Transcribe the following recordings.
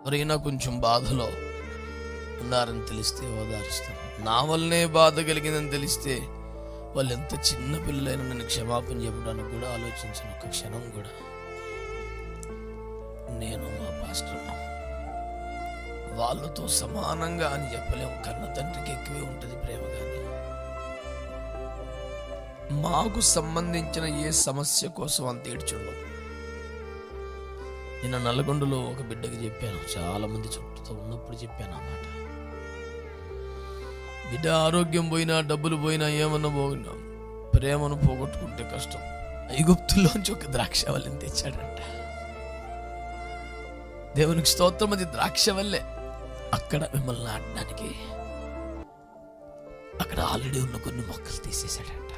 ఎవరైనా కొంచెం బాధలో ఉన్నారని తెలిస్తే ఓదారుస్తాం. నా వల్లనే బాధ కలిగిందని తెలిస్తే వాళ్ళు ఎంత చిన్న పిల్లలైనా నన్ను క్షమాపణ చెప్పడానికి కూడా ఆలోచించిన ఒక క్షణం కూడా. నేను మా పాస్టర్ వాళ్ళతో సమానంగా అని చెప్పలేము. కన్న తండ్రికి ఎక్కువే ఉంటుంది ప్రేమ. కానీ మాకు సంబంధించిన ఏ సమస్య కోసం అంత ఏడ్చుండవు. నిన్న నల్గొండలో ఒక బిడ్డకి చెప్పాను, చాలా మంది చుట్టూతో ఉన్నప్పుడు చెప్పాను అన్నమాట. బిడ్డ ఆరోగ్యం పోయినా, డబ్బులు పోయినా, ఏమన్నా పోయినా ప్రేమను పోగొట్టుకుంటే కష్టం. ఐగుప్తుల్లోంచి ఒక ద్రాక్షవల్లిని తెచ్చాడంట. దేవునికి స్తోత్రం. అది ద్రాక్షవల్లే. అక్కడ మిమ్మల్ని నాటడానికి అక్కడ ఆల్రెడీ ఉన్న కొన్ని మొక్కలు తీసేశాడంట.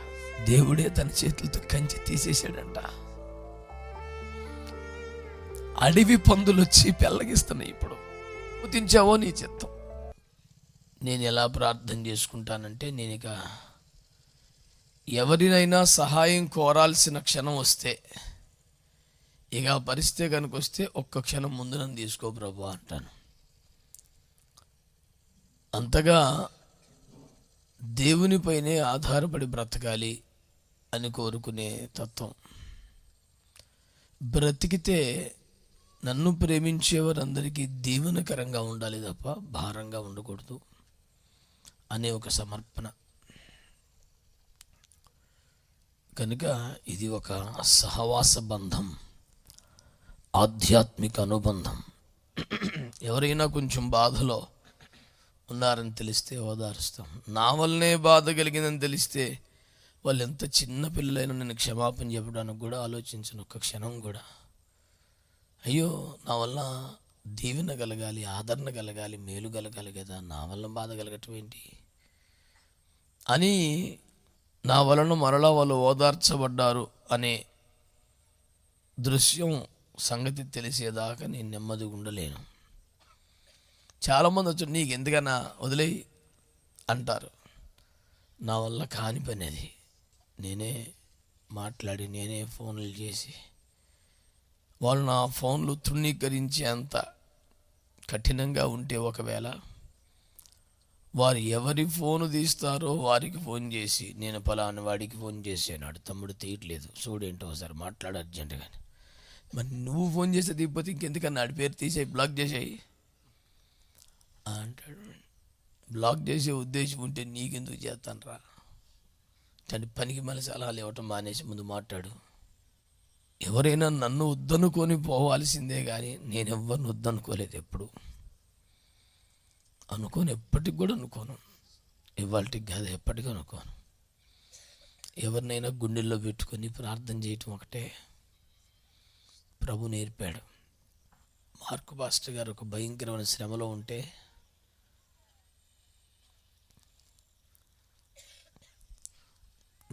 దేవుడే తన చేతులతో కంచి తీసేశాడంట. అడవి పందులు వచ్చి పెళ్ళగిస్తున్నాయి. ఇప్పుడు గుర్తించావో నీ చిత్తం. నేను ఎలా ప్రార్థన చేసుకుంటానంటే, నేను ఇక ఎవరినైనా సహాయం కోరాల్సిన క్షణం వస్తే, ఇక పరిస్థితి కనుక వస్తే ఒక్క క్షణం ముందు నన్ను తీసుకో ప్రభు అంటాను. అంతగా దేవునిపైనే ఆధారపడి బ్రతకాలి అని కోరుకునే తత్వం. బ్రతికితే నన్ను ప్రేమించేవారందరికీ దీవెనకరంగా ఉండాలి తప్ప భారంగా ఉండకూడదు అనే ఒక సమర్పణ. కనుక ఇది ఒక సహవాస బంధం, ఆధ్యాత్మిక అనుబంధం. ఎవరైనా కొంచెం బాధలో ఉన్నారని తెలిస్తే ఓదారుస్తాం. నా వల్లనే బాధ కలిగిందని తెలిస్తే వాళ్ళు ఎంత చిన్న పిల్లలైనా నన్ను క్షమాపణ చెప్పడానికి కూడా ఆలోచించిన ఒక్క క్షణం కూడా. అయ్యో, నా వల్ల దీవెన కలగాలి, ఆదరణ కలగాలి, మేలు కలగాలి కదా, నా వల్ల బాధ కలగటం ఏంటి అని నా వలన మరలా వాళ్ళు ఓదార్చబడ్డారు అనే దృశ్యం సంగతి తెలిసేదాకా నేను నెమ్మదిగా ఉండలేను. చాలామంది వచ్చి నీకు ఎందుకన్నా వదిలేయి అంటారు. నా వల్ల కాని పని అది. నేనే మాట్లాడి, నేనే ఫోన్లు చేసి, వాళ్ళు నా ఫోన్లు తృణీకరించి అంత కఠినంగా ఉంటే, ఒకవేళ వారు ఎవరి ఫోను తీస్తారో వారికి ఫోన్ చేసి, నేను పలానా వాడికి ఫోన్ చేసాను, తమ్ముడు తీయట్లేదు చూడేంటో ఒకసారి మాట్లాడు అర్జెంటుగా. మరి నువ్వు ఫోన్ చేస్తే తీయకపోతే ఇంకెందుకన్నా ఆడి పేరు తీసేయి, బ్లాక్ చేసేయి అంటాడు. బ్లాక్ చేసే ఉద్దేశం ఉంటే నీకెందుకు చేస్తాను రా అంటే పనికి మళ్ళీ సలహాలు ఇవ్వటం మానేసి ముందు మాట్లాడు. ఎవరైనా నన్ను వద్దనుకొని పోవాల్సిందే కానీ నేను ఎవరిని వద్దనుకోలేదు. ఎప్పుడు అనుకోను, ఎప్పటికి కూడా అనుకోను. ఇవాళకి కాదు, ఎప్పటికీ అనుకోను. ఎవరినైనా గుండెల్లో పెట్టుకొని ప్రార్థన చేయటం ఒకటే ప్రభు నేర్పాడు. మార్కు పాస్టర్ గారు ఒక భయంకరమైన శ్రమలో ఉంటే,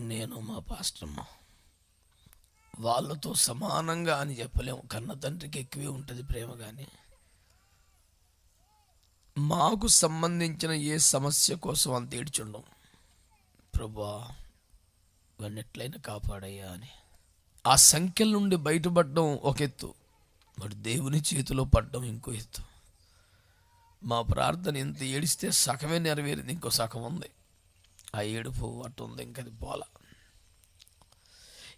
నేను మా పాస్టర్మ్మ వాళ్ళతో సమానంగా అని చెప్పలేము. కన్న తండ్రికి ఎక్కువే ఉంటుంది ప్రేమ. కానీ మాకు సంబంధించిన ఏ సమస్య కోసం అంత ఏడ్చుండం. ప్రభువా వాడిని ఎట్లయినా కాపాడయ్యా అని. ఆ సంఖ్యల నుండి బయటపడడం ఒక ఎత్తు, మరి దేవుని చేతిలో పడడం ఇంకో ఎత్తు. మా ప్రార్థన ఎంత ఏడిస్తే సగమే నెరవేరింది, ఇంకో సగం ఉంది. ఆ ఏడుపు అట్టు ఉంది, ఇంకది పోలా.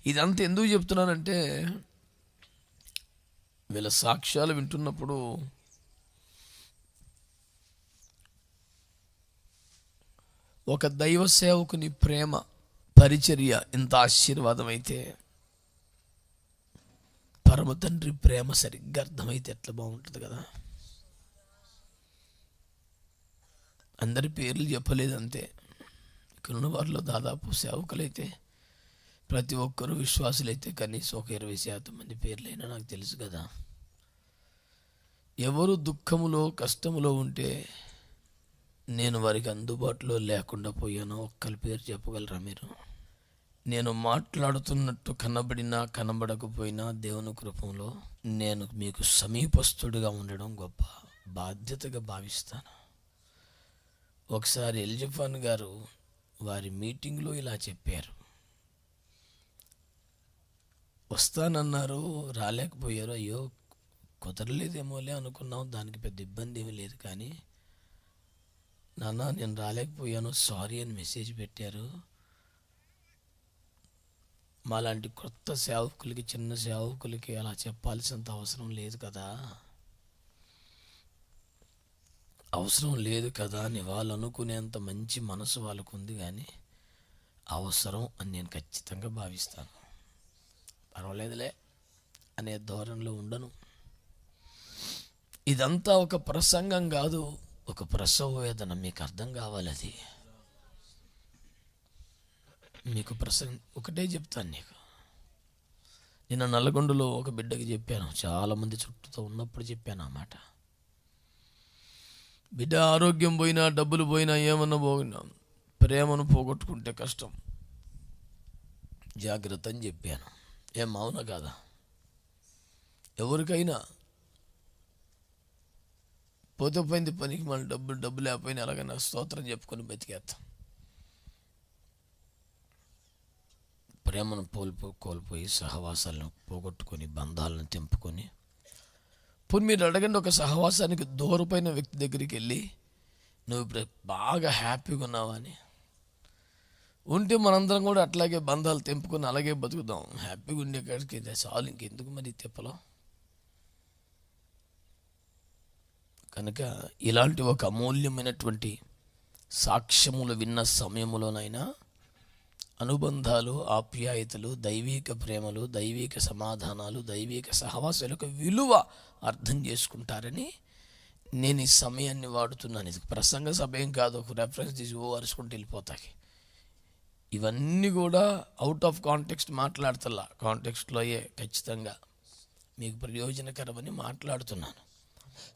ఇదంతా ఎందుకు చెప్తున్నానంటే, వీళ్ళ సాక్ష్యాలు వింటున్నప్పుడు ఒక దైవ సేవకుని ప్రేమ పరిచర్య ఇంత ఆశీర్వాదం అయితే, పరమ తండ్రి ప్రేమ సరిగ్గా అర్థమైతే ఎట్లా బాగుంటుంది కదా. అందరి పేర్లు చెప్పలేదు అంతే. ఇక్కడ ఉన్న వారిలో దాదాపు సేవకులైతే ప్రతి ఒక్కరూ విశ్వాసులైతే కనీసం ఒక 20% మంది పేర్లైనా నాకు తెలుసు కదా. ఎవరు దుఃఖములో కష్టములో ఉంటే నేను వారికి అందుబాటులో లేకుండా పోయానో ఒక్కరి పేరు చెప్పగలరా మీరు? నేను మాట్లాడుతున్నట్టు కనబడినా కనబడకపోయినా దేవుని కృపలో నేను మీకు సమీపస్తుడిగా ఉండడం గొప్ప బాధ్యతగా భావిస్తాను. ఒకసారి ఎల్జిఫాన్ గారు వారి మీటింగ్లో ఇలా చెప్పారు. వస్తానన్నారు, రాలేకపోయారు. అయ్యో కుదరలేదేమోలే అనుకున్నాం, దానికి పెద్ద ఇబ్బంది ఏమీ లేదు. కానీ నాన్న నేను రాలేకపోయాను, సారీ అని మెసేజ్ పెట్టారు. మాలాంటి కొత్త సేవకులకి, చిన్న సేవకులకి అలా చెప్పాల్సినంత అవసరం లేదు కదా, అవసరం లేదు కదా అని వాళ్ళు అనుకునేంత మంచి మనసు వాళ్ళకు ఉంది. కానీ అవసరం అని నేను ఖచ్చితంగా భావిస్తాను. పర్వాలేదులే అనే ధోరణిలో ఉండను. ఇదంతా ఒక ప్రసంగం కాదు, ఒక ప్రసవ వేదన. మీకు అర్థం కావాలి. అది మీకు ఒకటే చెప్తాను నీకు. నేను నల్లగొండలో ఒక బిడ్డకి చెప్పాను, చాలామంది చుట్టూతో ఉన్నప్పుడు చెప్పాను అన్నమాట. బిడ్డ ఆరోగ్యం పోయినా, డబ్బులు పోయినా, ఏమన్నా పోయినా, ప్రేమను పోగొట్టుకుంటే కష్టం, జాగ్రత్త అని చెప్పాను. ఏం అవునా కాదా? ఎవరికైనా పోతే పోయింది పనికి, మళ్ళీ డబ్బు లేకపోయినా ఎలాగైనా స్తోత్రం చెప్పుకొని బతికేస్తాం. ప్రేమను కోల్పోయి, సహవాసాలను పోగొట్టుకొని, బంధాలను తెంపుకొని, పోనీ మీరు అడగండి, ఒక సహవాసానికి దూరమైన వ్యక్తి దగ్గరికి వెళ్ళి నువ్వు ఇప్పుడు బాగా హ్యాపీగా ఉన్నావా అని ఉంటే, మనందరం కూడా అట్లాగే బంధాలు తెంపుకొని అలాగే బతుకుదాం. హ్యాపీగా ఉండే కాడికి చాలు, ఇంకెందుకు మరి తిప్పలో. కనుక ఇలాంటి ఒక అమూల్యమైనటువంటి సాక్ష్యములు విన్న సమయంలోనైనా అనుబంధాలు, ఆప్యాయతలు, దైవిక ప్రేమలు, దైవిక సమాధానాలు, దైవిక సహవాసాలకు విలువ అర్థం చేసుకుంటారని నేను ఈ సమయాన్ని వాడుతున్నాను. ఇది ప్రసంగ సమయం కాదు, ఒక రెఫరెన్స్ తీసి అరుచుకుంటూ వెళ్ళిపోతాకి. ఇవన్నీ కూడా అవుట్ ఆఫ్ కాంటెక్స్ట్ మాట్లాడుతున్నా, కాంటెక్స్ట్లో ఖచ్చితంగా మీకు ప్రయోజనకరమని మాట్లాడుతున్నాను.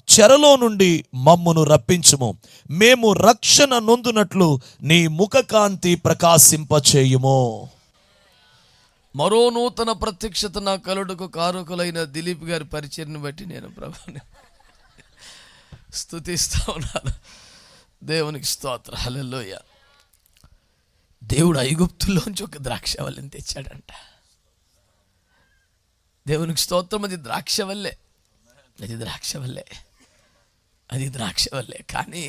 చెరలో నుండి మమ్మును రప్పించుము, మేము రక్షణ నొందునట్లు నీ ముఖకాంతి ప్రకాశింపచేయుము. మరో నూతన ప్రత్యక్షత నా కలుడుకు కారకులైన దిలీప్ గారి పరిచయను బట్టి నేను ప్రభువుని స్తుతిస్తా ఉన్నాను. దేవునికి స్తోత్రం, హల్లెలూయా. దేవుడు ఐగుప్తులోంచి ఒక ద్రాక్షవల్లిని తెచ్చాడంట. దేవునికి స్తోత్రం. అది ద్రాక్షవల్లే, అది ద్రాక్షవల్లే, అది ద్రాక్షవల్లే. కానీ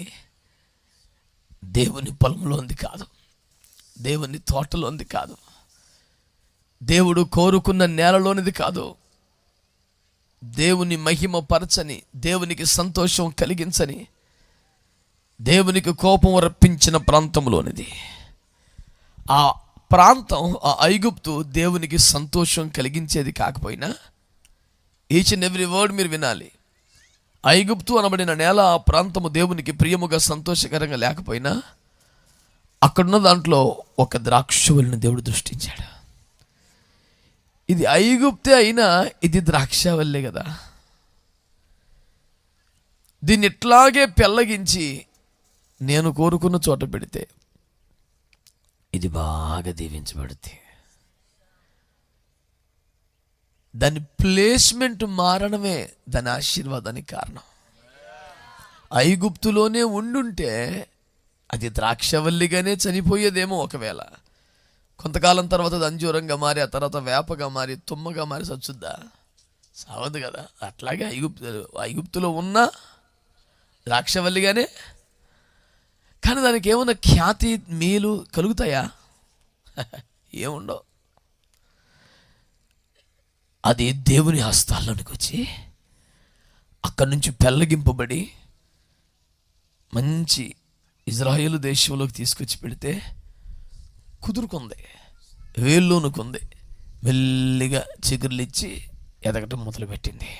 దేవుని పొలంలోంది కాదు, దేవుని తోటలోంది కాదు, దేవుడు కోరుకున్న నేలలోనిది కాదు, దేవుని మహిమ పరచని, దేవునికి సంతోషం కలిగించని, దేవునికి కోపం రప్పించిన ప్రాంతంలోనిది. ఆ ప్రాంతం, ఆ ఐగుప్తు దేవునికి సంతోషం కలిగించేది కాకపోయినా, ఈచ్ అండ్ ఎవ్రీ వర్డ్ మీరు వినాలి. ఐగుప్తు అనబడిన నేల, ఆ ప్రాంతము దేవునికి ప్రియముగా సంతోషకరంగా లేకపోయినా, అక్కడున్న దాంట్లో ఒక ద్రాక్షవల్లిని దేవుడు దృష్టించాడు. ఇది ఐగుప్తే అయినా ఇది ద్రాక్షవల్లే కదా. దీన్ని ఇట్లాగే పెళ్ళగించి నేను కోరుకున్న చోట పెడితే ఇది బాగా దీవించబడుతుంది. దాని ప్లేస్మెంట్ మారడమే దాని ఆశీర్వాదానికి కారణం. ఐగుప్తులోనే ఉండుంటే అది ద్రాక్షవల్లిగానే చనిపోయేదేమో. ఒకవేళ కొంతకాలం తర్వాత అది అంజూరంగా మారి, ఆ తర్వాత వేపగా మారి, తుమ్మగా మారి చచ్చుద్దా? సావదు కదా. అట్లాగే ఐగుప్తులో ఉన్న ద్రాక్షవల్లిగానే, కానీ దానికి ఏమన్నా ఖ్యాతి, మేలు కలుగుతాయా? ఏముండవు. అది దేవుని హస్తాల్లోనికి వచ్చి అక్కడి నుంచి పెళ్ళగింపబడి మంచి ఇజ్రాయేలు దేశంలోకి తీసుకొచ్చి పెడితే కుదురుకుంది, వేల్లోనుకుంది, మెల్లిగా చిగుర్లు ఇచ్చి ఎదగటం మొదలుపెట్టింది.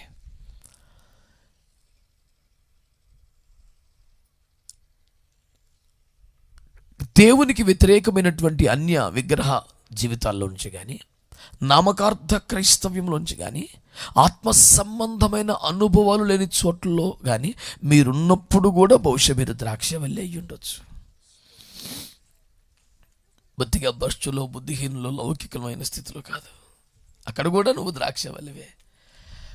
దేవునికి వ్యతిరేకమైనటువంటి అన్య విగ్రహ జీవితాల్లోంచి కానీ, నామకార్థ క్రైస్తవ్యంలోంచి కానీ, ఆత్మ సంబంధమైన అనుభవాలు లేని చోట్లలో కానీ మీరున్నప్పుడు కూడా బహుశా మీరు ద్రాక్షవల్లి అయ్యి ఉండొచ్చు. బుద్ధిగా భ్రష్టులో, బుద్ధిహీనులో, లౌకికమైన స్థితిలో కాదు. అక్కడ కూడా నువ్వు ద్రాక్షవల్లివే.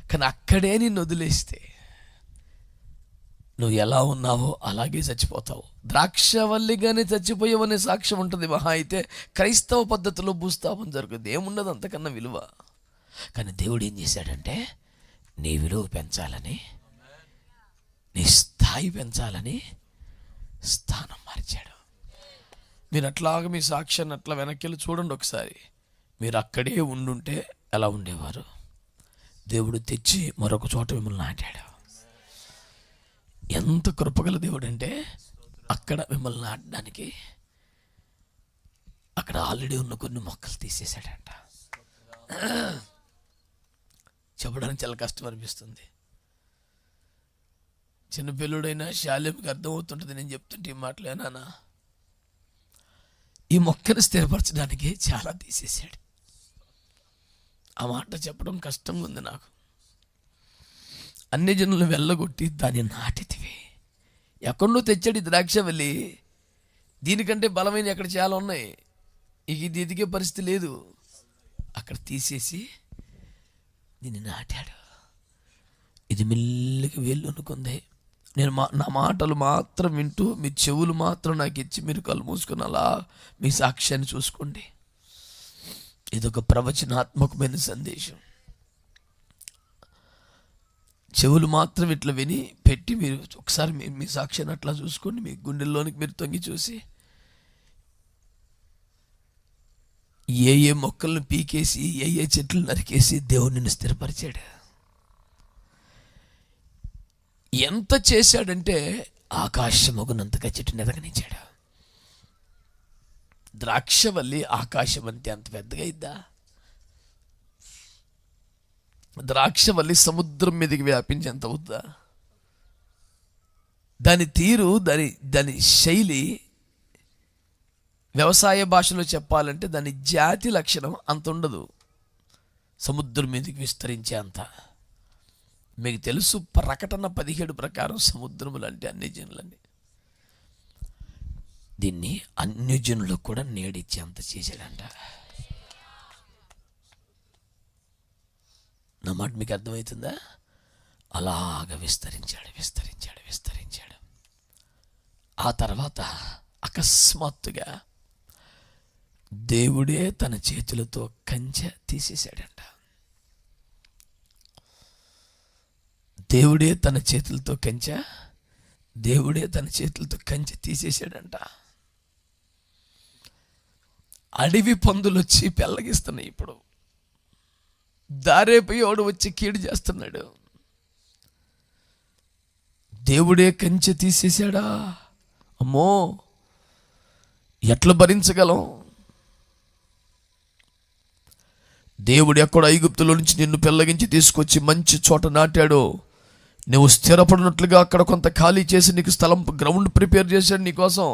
కానీ అక్కడే నిన్ను వదిలేస్తే నువ్వు ఎలా ఉన్నావో అలాగే చచ్చిపోతావు. ద్రాక్షవల్లిగానే చచ్చిపోయావనే సాక్ష్యం ఉంటుంది. మహా అయితే క్రైస్తవ పద్ధతిలో భూస్థాపన జరుగుతుంది, ఏమున్నది అంతకన్నా విలువ. కానీ దేవుడు ఏం చేశాడంటే నీ విలువ పెంచాలని, నీ స్థాయి పెంచాలని స్థానం మార్చాడు. మీరు అట్లాగా మీ సాక్ష్యాన్ని అట్లా వెనక్కి వెళ్ళి చూడండి ఒకసారి. మీరు అక్కడే ఉండుంటే ఎలా ఉండేవారు? దేవుడు తెచ్చి మరొక చోట మిమ్మల్ని నాటాడు. ఎంత కృపగల దేవుడు అంటే, అక్కడ మిమ్మల్ని నాటడానికి అక్కడ ఆల్రెడీ ఉన్న కొన్ని మొక్కలు తీసేశాడంట. చెప్పడానికి చాలా కష్టం అనిపిస్తుంది. చిన్న పిల్లుడైనా శాల్యంకి అర్థమవుతుంటుంది నేను చెప్తుంటే ఈ మాటలేనా. ఈ మొక్కను స్థిరపరచడానికి చాలా తీసేశాడు. ఆ మాట చెప్పడం కష్టంగా ఉంది నాకు. అన్ని జనులు వెళ్ళగొట్టి దాన్ని నాటితివి. ఎక్కడో తెచ్చాడు ఈ ద్రాక్షవల్లి. దీనికంటే బలమైన ఎక్కడ చాలా ఉన్నాయి. ఇది ఎదిగే పరిస్థితి లేదు. అక్కడ తీసేసి దీన్ని నాటాడు. ఇది మెల్లిగా వేళ్ళు అనుకుంది. నేను నా మాటలు మాత్రం వింటూ మీ చెవులు మాత్రం నాకు ఇచ్చి మీరు కళ్ళు మూసుకుని అలా మీ సాక్ష్యాన్ని చూసుకోండి. ఇదొక ప్రవచనాత్మకమైన సందేశం. చెవులు మాత్రం ఇట్లా విని పెట్టి మీరు ఒకసారి మీ సాక్ష్యాన్ని అట్లా చూసుకోండి. మీ గుండెల్లోనికి మీరు తొంగి చూసి ఏ మొక్కలను పీకేసి ఏ చెట్లు నరికేసి దేవుడిని స్థిరపరిచాడు. ఎంత చేశాడంటే ఆకాశమగునంతగా చెట్టుని ఎదగనిచ్చాడు. ద్రాక్షవల్లి ఆకాశం అంతే అంత పెద్దగా ఇద్దా? ద్రాక్షవల్లి సముద్రం మీదకి వ్యాపించి ఎంత అవుద్దా? దాని తీరు, దాని శైలి, వ్యవసాయ భాషలో చెప్పాలంటే దాని జాతి లక్షణం అంత ఉండదు. సముద్రం మీదకి విస్తరించే అంత. మీకు తెలుసు, ప్రకటన 17 ప్రకారం సముద్రములు అంటే అన్ని జనులని. దీన్ని అన్ని జనులకు కూడా నేడిచ్చే అంత చేశాడంట. నా మాట మీకు అర్థమవుతుందా? అలాగ విస్తరించాడు. ఆ తర్వాత అకస్మాత్తుగా దేవుడే తన చేతులతో కంచె తీసేశాడంట. దేవుడే తన చేతులతో కంచె తీసేశాడంట. అడవి పందులు వచ్చి పెళ్ళగిస్తున్నాయి. ఇప్పుడు దారేపోయేవాడు వచ్చి కీడు చేస్తున్నాడు. దేవుడే కంచె తీసేశాడా? అమ్మో, ఎట్లా భరించగలం? దేవుడు ఎక్కడ ఐగుప్తులో నుంచి నిన్ను పెళ్ళగించి తీసుకొచ్చి మంచి చోట నాటాడో, నువ్వు స్థిరపడినట్లుగా అక్కడ కొంత ఖాళీ చేసి నీకు స్థలం, గ్రౌండ్ ప్రిపేర్ చేశాడు నీకోసం.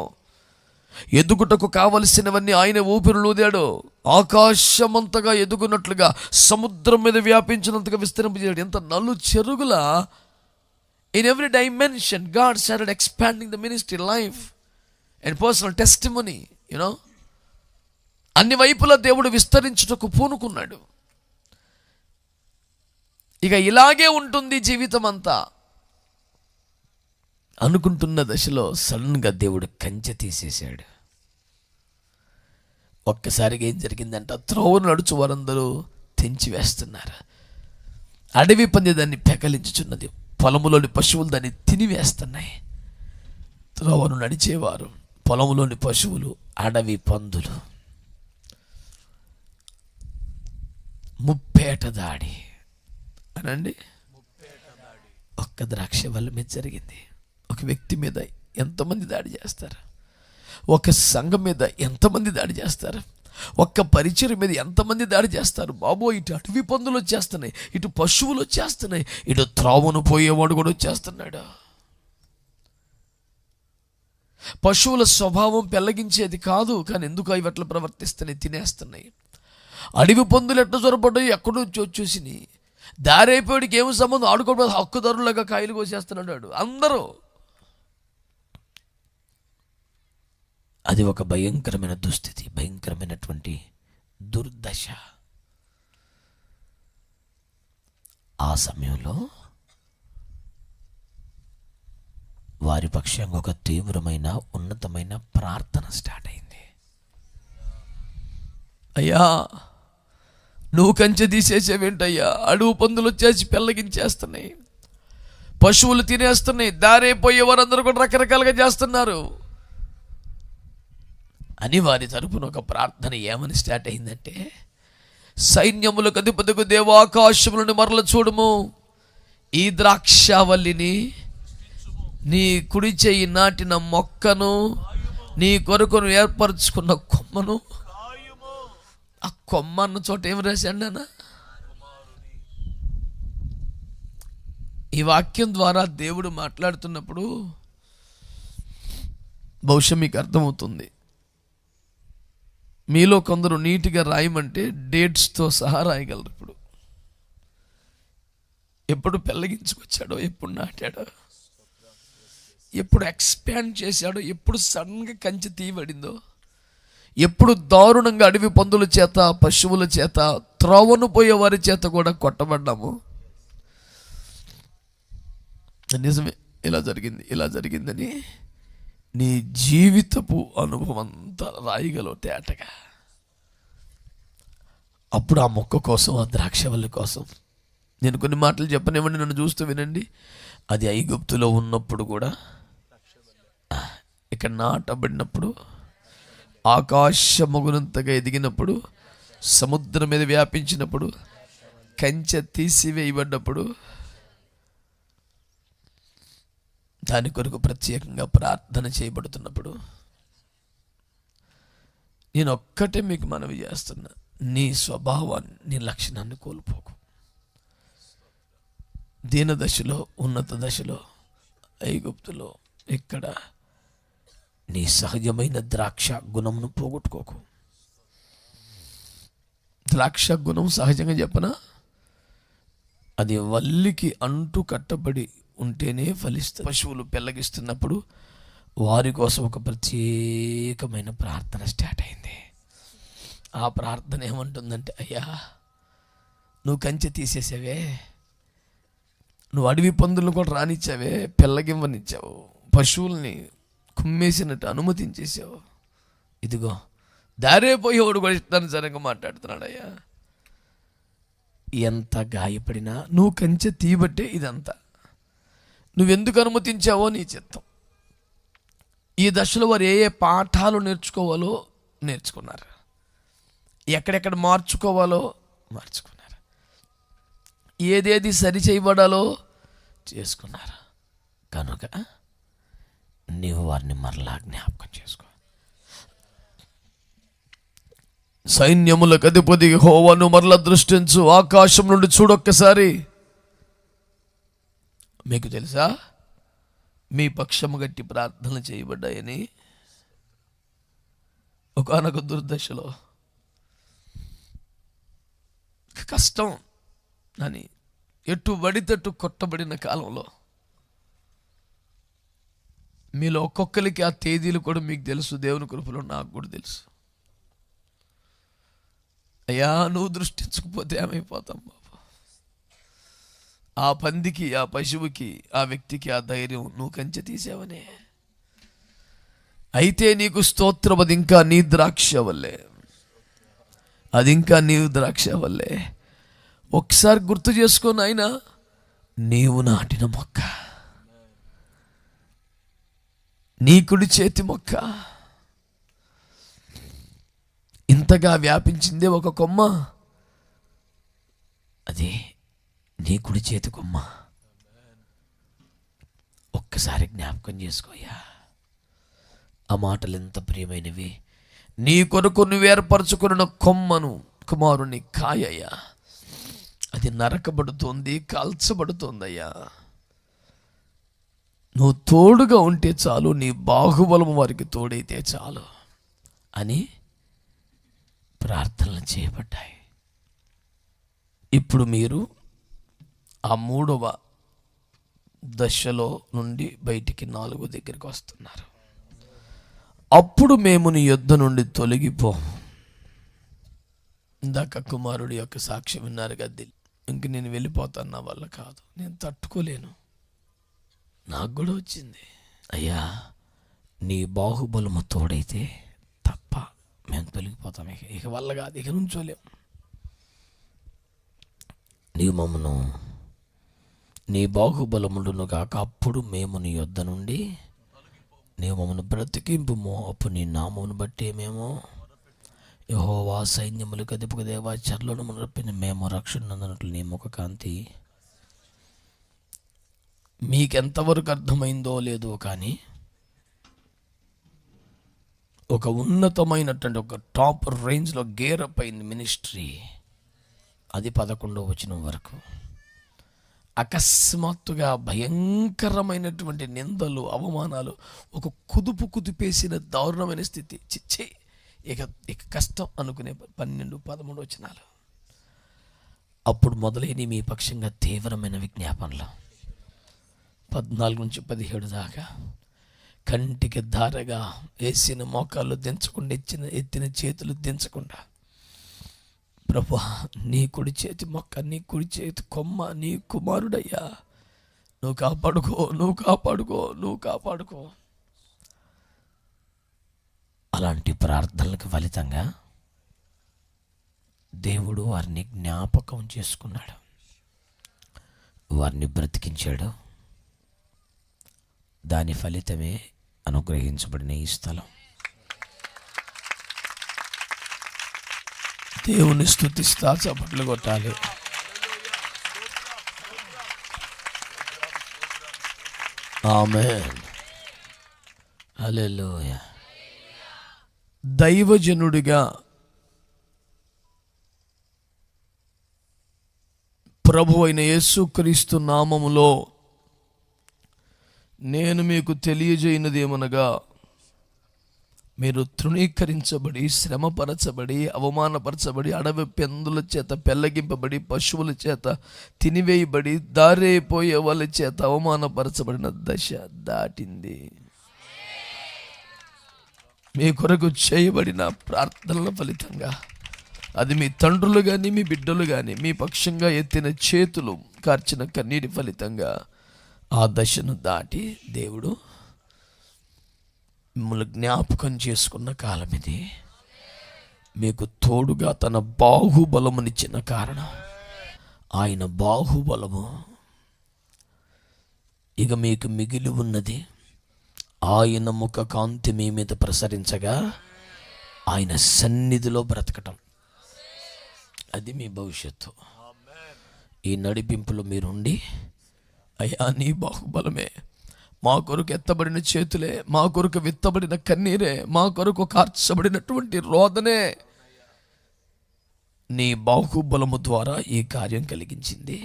ఎదుగుటకు కావలసినవన్నీ ఆయన ఊపిరులూదాడు. ఆకాశమంతగా ఎదుగునట్లుగా, సముద్రం మీద వ్యాపించినంతగా విస్తరింపజేయడు. ఎంత నలు చెరుగుల in every dimension God started expanding the ministry life and personal testimony, అన్ని వైపులా దేవుడు విస్తరించుటకు పూనుకున్నాడు. ఇక ఇలాగే ఉంటుంది జీవితం అంతా అనుకుంటున్న దశలో సడన్గా దేవుడు కంచె తీసేశాడు. ఒక్కసారిగా ఏం జరిగిందంట? త్రోవను నడుచు వారందరూ తెంచివేస్తున్నారు. అడవి పంది దాన్ని పెకలించుచున్నది. పొలములోని పశువులు దాన్ని తినివేస్తున్నాయి. త్రోవను నడిచేవారు, పొలములోని పశువులు, అడవి పందులు. ముప్పేట దాడి అనండి. ఒక్క ద్రాక్ష వల్ల మీద జరిగింది. ఒక వ్యక్తి మీద ఎంతమంది దాడి చేస్తారు? ఒక సంఘం మీద ఎంతమంది దాడి చేస్తారు? ఒక్క పరిచయం మీద ఎంతమంది దాడి చేస్తారు? బాబో, ఇటు అడవి పందులు వచ్చేస్తున్నాయి, ఇటు పశువులు వచ్చేస్తున్నాయి, ఇటు త్రోవను పోయేవాడు కూడా వచ్చేస్తున్నాడు. పశువుల స్వభావం పెళ్ళగించేది కాదు, కానీ ఎందుకు అవి అట్లా ప్రవర్తిస్తున్నాయి, తినేస్తున్నాయి. అడవి పందులు ఎట్లా చొరబడ్డాయి, ఎక్కడో చూసిని. దారైపోయాడికి ఏమి సంబంధం? ఆడుకోవడం హక్కుదారులాగా కాయలు కోసేస్తున్నాడు అందరూ. అది ఒక భయంకరమైన దుస్థితి, భయంకరమైనటువంటి దుర్దశ. ఆ సమయంలో వారి పక్షంగా ఒక తీవ్రమైన, ఉన్నతమైన ప్రార్థన స్టార్ట్ అయింది. అయ్యా, నువ్వు కంచె తీసేసేవేంటయ్యా? అడుగు పందులు వచ్చేసి పెళ్ళగించేస్తున్నాయి, పశువులు తినేస్తున్నాయి, దారైపోయే వారందరూ కూడా రకరకాలుగా చేస్తున్నారు అని వారి తరపున ఒక ప్రార్థన ఏమని స్టార్ట్ అయిందంటే, సైన్యములకు అధిపతికి దేవా, ఆకాశములను మరల చూడుము, ఈ ద్రాక్షావల్లిని, నీ కుడి చెయ్యి నాటిన మొక్కను, నీ కొరకును ఏర్పరచుకున్న కొమ్మను. ఆ కొమ్మ అన్న చోట ఏమి రాశాడు అన్న? ఈ వాక్యం ద్వారా దేవుడు మాట్లాడుతున్నప్పుడు బహుశా మీకు అర్థమవుతుంది. మీలో కొందరు నీట్గా రాయమంటే డేట్స్తో సహా రాయగలరు. ఎప్పుడు పెళ్ళగించుకొచ్చాడో, ఎప్పుడు నాటాడో, ఎప్పుడు ఎక్స్పాండ్ చేశాడో, ఎప్పుడు సడన్గా కంచె తీయబడిందో, ఎప్పుడు దారుణంగా అడవి పందుల చేత, పశువుల చేత, త్రోవను పోయే వారి చేత కూడా కొట్టబడ్డాము. నిజమే, ఇలా జరిగింది, ఇలా జరిగిందని నీ జీవితపు అనుభవం అంతా రాయగలవు తేటగా. అప్పుడు ఆ మొక్క కోసం, ఆ ద్రాక్షవల్లి కోసం నేను కొన్ని మాటలు చెప్పనివ్వండి, నన్ను చూస్తూ వినండి. అది ఐగుప్తులో ఉన్నప్పుడు కూడా, ఇక్కడ నాటబడినప్పుడు, ఆకాశమగునంతగా ఎదిగినప్పుడు, సముద్రం మీద వ్యాపించినప్పుడు, కంచె తీసివేయబడ్డప్పుడు, దాని కొరకు ప్రత్యేకంగా ప్రార్థన చేయబడుతున్నప్పుడు, నేను ఒక్కటే మీకు మనవి చేస్తున్నా, నీ స్వభావాన్ని, నీ లక్షణాన్ని కోల్పోకు. దీన దశలో, ఉన్నత దశలో, ఐగుప్తులో, ఇక్కడ నీ సహజమైన ద్రాక్ష గుణంను పోగొట్టుకోకు. ద్రాక్ష గుణం సహజంగా చెప్పనా, అది వల్లికి అంటు కట్టబడి ఉంటేనే ఫలిస్తుంది. పశువులు పెళ్ళగిస్తున్నప్పుడు వారి కోసం ఒక ప్రత్యేకమైన ప్రార్థన స్టార్ట్ అయింది. ఆ ప్రార్థన ఏమంటుందంటే, అయ్యా నువ్వు కంచె తీసేసావే, నువ్వు అడవి పందులను కూడా రానిచ్చావే, పెళ్ళగివ్వనిచ్చావు, పశువుల్ని కుమ్మేసినట్టు అనుమతించేసావు, ఇదిగో దారేపోయేవాడు కూడా ఇష్టానుసారంగా మాట్లాడుతున్నాడు. అయ్యా ఎంత గాయపడినా నువ్వు కంచె తీయబట్టే ఇదంతా, నువ్వెందుకు అనుమతించావో నీ చిత్తం. ఈ దశలో వారు ఏ ఏ పాఠాలు నేర్చుకోవాలో నేర్చుకున్నారు, ఎక్కడెక్కడ మార్చుకోవాలో మార్చుకున్నారు, ఏదేది సరి చేయబడాలో చేసుకున్నారు. కనుక నీవు వారిని మరలా జ్ఞాపకం చేసుకో. సైన్యములకు అధిపతి యెహోవాను మరలా దృష్టించు, ఆకాశం నుండి చూడొక్కసారి. మీకు తెలుసా, మీ పక్షము గట్టి ప్రార్థన చేయబడ్డాయని ఒకానొక దుర్దశలో, కష్టం అని ఎటు పడితట్టు కొట్టబడిన కాలంలో, మీలో ఒక్కొక్కరికి ఆ తేదీలు కూడా మీకు తెలుసు, దేవుని కృపలో నాకు కూడా తెలుసు. అయ్యా నువ్వు దృష్టించకపోతే ఏమైపోతాం బాబు. ఆ పందికి, ఆ పశువుకి, ఆ వ్యక్తికి ఆ ధైర్యం నువ్వు కంచె తీసావనే. అయితే నీకు స్తోత్రం, అది ఇంకా నీ ద్రాక్ష వల్లే, అది ఇంకా నీ ద్రాక్ష వల్లే. ఒకసారి గుర్తు చేసుకో నాయనా, నీవు నాటిన మొక్క, నీ కుడి చేతి మొక్క, ఇంతగా వ్యాపించిందే ఒక కొమ్మ, అది నీ కుడి చేతి కొమ్మ. ఒక్కసారి జ్ఞాపకం చేసుకోయ్యా, ఆ మాటలు ఎంత ప్రియమైనవి. నీ కొరకు నువ్వు ఏర్పరచుకున్న కొమ్మను, కుమారుని కాయయ్యా, అది నరకబడుతోంది, కాల్చబడుతోందయ్యా. నువ్వు తోడుగా ఉంటే చాలు, నీ బాహుబలము వారికి తోడైతే చాలు అని ప్రార్థనలు చేయబడ్డాయి. ఇప్పుడు మీరు ఆ 3వ దశలో నుండి బయటికి 4వ దగ్గరికి వస్తున్నారు. అప్పుడు మేము నీ యొద్ద నుండి తొలగిపోము. ఇందాక కుమారుడి యొక్క సాక్ష్యం విన్నారు కదా, ఇంక నేను వెళ్ళిపోతాను, నా వల్ల కాదు, నేను తట్టుకోలేను. నాకు కూడా వచ్చింది, అయ్యా నీ బాహుబలము తోడైతే తప్ప మేము తొలగిపోతాం, ఇక వల్ల కాదు, ఇక నుంచోలేము. నీవు మమ్మను నీ బాహుబలములను కాక అప్పుడు మేము నీ యొద్ద నుండి నీవు మమ్మను బ్రతికింపుము. అప్పుడు నీ నామమును బట్టి మేము యెహోవా సైన్యములకు అధిపతి దేవా చెరలను మనం రప్పించి మేము రక్షణ నందునట్లు నీ ముఖ కాంతి. మీకెంతవరకు అర్థమైందో లేదో కానీ ఒక ఉన్నతమైనటువంటి ఒక టాప్ రేంజ్లో గేరప్ అయింది మినిస్ట్రీ. అది 11వ వచనం వరకు. అకస్మాత్తుగా భయంకరమైనటువంటి నిందలు, అవమానాలు, ఒక కుదిపేసిన దారుణమైన స్థితి. చిచ్చే ఇక కష్టం అనుకునే 12, 13 వచనాలు. అప్పుడు మొదలైన మీ పక్షంగా తీవ్రమైన విజ్ఞాపనలు 14 నుంచి 17 దాకా. కంటికి ధారగా వేసిన మోకాళ్ళు దించకుండా, ఎత్తిన చేతులు దించకుండా, ప్రభువా నీ కుడి చేతి మొక్క, నీ కుడి చేతి కొమ్మ, నీ కుమారుడయ్యా, నువ్వు కాపాడుకో, నువ్వు కాపాడుకో, నువ్వు కాపాడుకో. అలాంటి ప్రార్థనలకు ఫలితంగా దేవుడు వారిని జ్ఞాపకం చేసుకున్నాడు, వారిని బ్రతికించాడు. దాని ఫలితమే అనుగ్రహించబడిన ఈ స్థలం. దేవుని స్తుతిస్తా చప్పట్లు కొట్టాలి. ఆమేన్, హల్లెలూయా. దైవజనుడిగా ప్రభు అయిన యేసుక్రీస్తు నామములో నేను మీకు తెలియజేయనిది ఏమనగా, మీరు తృణీకరించబడి, శ్రమపరచబడి, అవమానపరచబడి, అడవి పెందుల చేత పెళ్ళగింపబడి, పశువుల చేత తినివేయబడి, దారైపోయే వాళ్ళ చేత అవమానపరచబడిన దశ దాటింది. మీ కొరకు చేయబడిన ప్రార్థనల ఫలితంగా, అది మీ తండ్రులు కానీ మీ బిడ్డలు కానీ మీ పక్షంగా ఎత్తిన చేతులు, కార్చిన కన్నీటి ఫలితంగా ఆ దశను దాటి దేవుడు మిమ్మల్ని జ్ఞాపకం చేసుకున్న కాలం ఇది. మీకు తోడుగా తన బాహుబలమునిచ్చిన కారణం, ఆయన బాహుబలము ఇక మీకు మిగిలి ఉన్నది. ఆయన ముఖ కాంతి మీ మీద ప్రసరించగా, ఆయన సన్నిధిలో బ్రతకటం, అది మీ భవిష్యత్తు. ఈ నడిపింపులో మీరుండి, అయ్యా నీ బాహుబలమే, మా కొరకు ఎత్తబడిన చేతులే, మా కొరకు విత్తబడిన కన్నీరే, మా కొరకు కార్చబడినటువంటి రోదనే నీ బాహుబలము ద్వారా ఈ కార్యం కలిగించింది.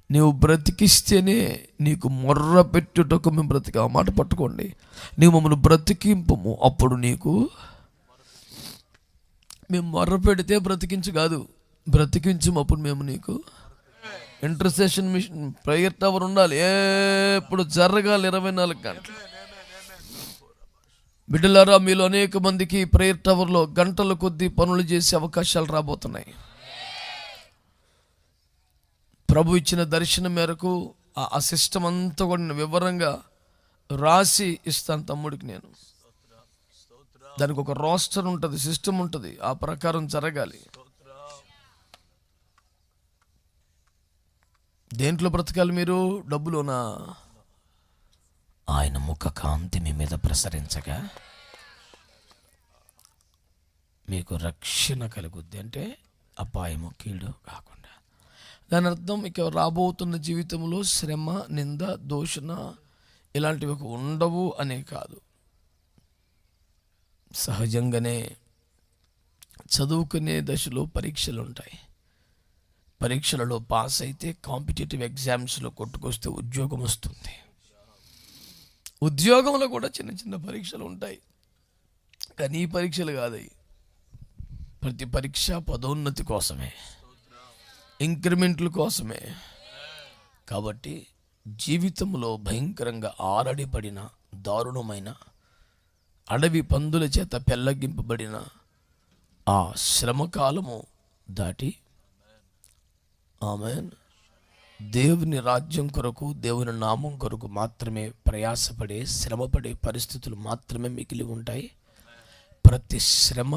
నీవు బ్రతికిస్తేనే నీకు మొర్ర పెట్టుటకు మేము బ్రతికా మాట పట్టుకోండి. నీవు మమ్మల్ని బ్రతికింపము, అప్పుడు నీకు మేము మొర్ర పెడితే బ్రతికించు కాదు, బ్రతికించము, అప్పుడు మేము నీకు. ఇంటర్సెషన్ మిషన్ ప్రేయర్ టవర్ ఉండాలి, ఎప్పుడు జరగాలి 24 గంటలు. బిడ్డలారా, మీలో అనేక మందికి ప్రేయర్ టవర్లో గంటల కొద్దీ పనులు చేసే అవకాశాలు రాబోతున్నాయి. ప్రభు ఇచ్చిన దర్శనం మేరకు ఆ సిస్టమ్ అంతా కూడా నేను వివరంగా రాసి ఇస్తాను తమ్ముడికి. నేను దానికి ఒక రోస్టర్ ఉంటుంది, సిస్టమ్ ఉంటుంది, ఆ ప్రకారం జరగాలి. దేంట్లో బ్రతకాలి మీరు? డబ్బులోనా? ఆయన ముఖ కాంతి మీ మీద ప్రసరించగా మీకు రక్షణ కలుగుద్ది. అంటే అపాయము, కీడు కాకుండా. దాని అర్థం ఇక రాబోతున్న జీవితంలో శ్రమ, నింద, దూషణ ఇలాంటివి ఉండవు అనే కాదు. సహజంగానే చదువుకునే దశలో పరీక్షలు ఉంటాయి. పరీక్షలలో పాస్ అయితే కాంపిటేటివ్ ఎగ్జామ్స్లో కొట్టుకొస్తే ఉద్యోగం వస్తుంది. ఉద్యోగంలో కూడా చిన్న చిన్న పరీక్షలు ఉంటాయి, కానీ ఈ పరీక్షలు కాదు. ప్రతి పరీక్ష పదోన్నతి కోసమే, ఇంక్రిమెంట్ల కోసమే. కాబట్టి జీవితంలో భయంకరంగా ఆరడిపడిన, దారుణమైన, అడవి పందుల చేత పెళ్ళగింపబడిన ఆ శ్రమకాలము దాటి, ఆమేన్, దేవుని రాజ్యం కొరకు, దేవుని నామం కొరకు మాత్రమే ప్రయాసపడే, శ్రమపడే పరిస్థితులు మాత్రమే మిగిలి ఉంటాయి. ప్రతి శ్రమ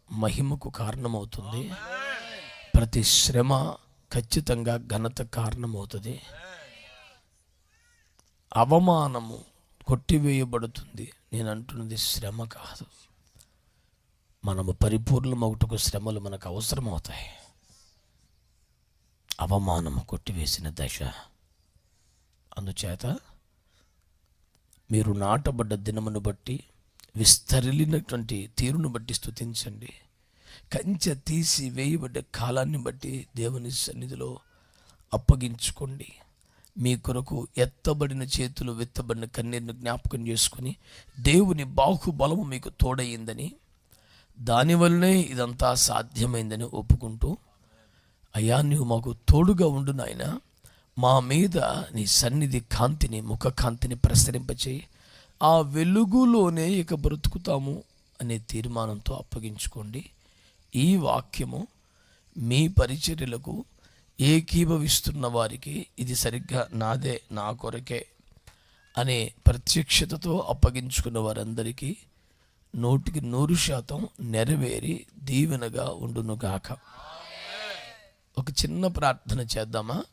మహిమకు కారణమవుతుంది. ప్రతి శ్రమ ఖచ్చితంగా ఘనత కారణమవుతుంది. అవమానము కొట్టివేయబడుతుంది. నేను అంటున్నది శ్రమ కాదు. మనము పరిపూర్ణమవుటకు శ్రమలు మనకు అవసరమవుతాయి. అవమానము కొట్టివేసిన దశ. అందుచేత మీరు నాటబడ్డ దినమును బట్టి, విస్తరిలినటువంటి తీరును బట్టి స్తుతించండి. కంచె తీసి వేయబడ్డ కాలాన్ని బట్టి దేవుని సన్నిధిలో అప్పగించుకోండి. మీ కొరకు ఎత్తబడిన చేతులు, విత్తబడిన కన్నీరును జ్ఞాపకం చేసుకుని, దేవుని బాహుబలము మీకు తోడయిందని, దానివల్లనే ఇదంతా సాధ్యమైందని ఒప్పుకుంటూ, అయ్యా నువ్వు మాకు తోడుగా ఉండు నాయనా, మా మీద నీ సన్నిధి కాంతిని, ముఖ కాంతిని ప్రసరింపచేయి, ఆ వెలుగులోనే ఇక బ్రతుకుతాము అనే తీర్మానంతో అప్పగించుకోండి. ఈ వాక్యము మీ పరిచర్యలకు ఏకీభవిస్తున్న వారికి ఇది సరిగ్గా నాదే, నా కొరకే అనే ప్రత్యక్షతతో అప్పగించుకున్న వారందరికీ 100% నెరవేరి దీవెనగా ఉండునుగాక. ఒక చిన్న ప్రార్థన చేద్దామా?